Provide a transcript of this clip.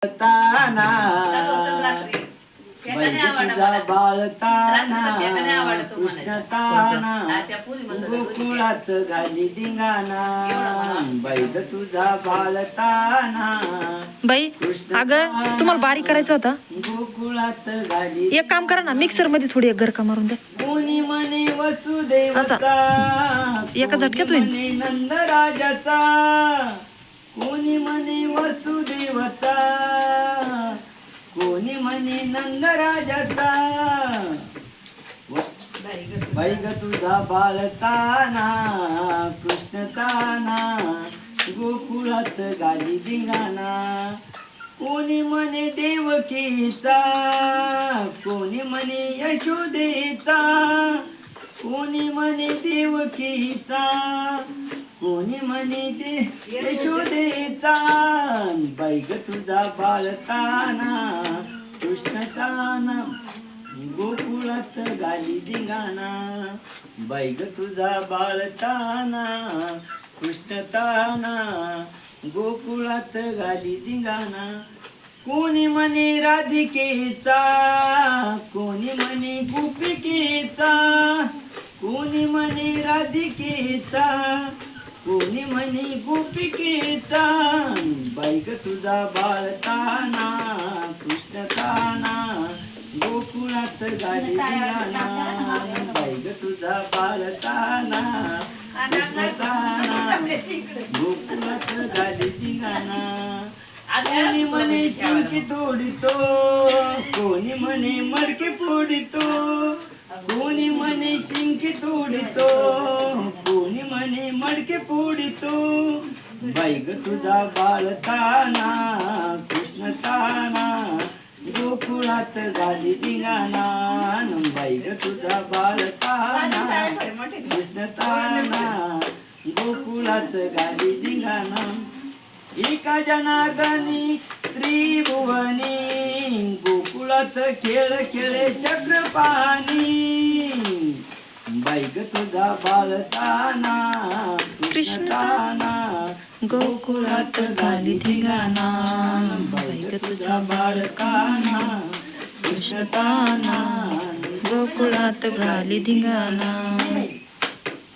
ताना तुझा बाळताना कृष्ण ताना गोकुळात घाली धिंगाणा बैद तुझा बाळताना बाई अगं तुम्हाला बारीक करायचं होतं गोकुळात घाली एक काम करा ना मिक्सर मध्ये थोडी गरका मारून द्या कोणी म्हणे वसुदेवचा एका झटक्यात होईल. म्हणे नंदराजाचा कोणी म्हणे वसुदेवचा कोणी म्हणे नंदराजाचा बाई ग तुझा बाळताना कृष्ण ताना गोकुळात गाली धिंगाणा कोणी म्हणे देवकीचा कोणी म्हणे यशोदेचा कोणी म्हणे देवकीचा कोणी म्हणे यशोदेचा बाई ग तुझा बाळताना कृष्णताना गोकुळात गाली धिंगाणा बाई ग तुझा बाळताना कृष्णताना गोकुळात गाली धिंगाणा कोणी म्हणे राधिकेचा कोणी म्हणे गोपिकेचा कोणी म्हणे राधिकेचा कोणी म्हणे गोपिकेचा बाई ग तुझा बाळताना कृष्णताना गोकुळात गाली धिंगाणा बाई ग तुझा बाळताना कृष्णताना गोकुळात गाली धिंगाणा कोणी म्हणे शिंकी तोडितो कोणी म्हणे मडके फोडितो कोणी म्हणे शिंकी तोडितो कोणी म्हणे मडके फोडितो बाई ग तुझा बाळताना कृष्णताना गोकुळात गाली धिंगाणा बाई ग तुझा बाळताना कृष्णताना गोकुळात गाली धिंगाणा एका जनार्दनी त्रिभुवनी गोकुळात खेळ खेळे चक्रपाणी बाई ग तुझा बाळताना कृष्णताना गोकुळात गाली धिंगाणा बाई ग तुझा बाळकाना कृष्णताना गोकुळात गाली धिंगाणा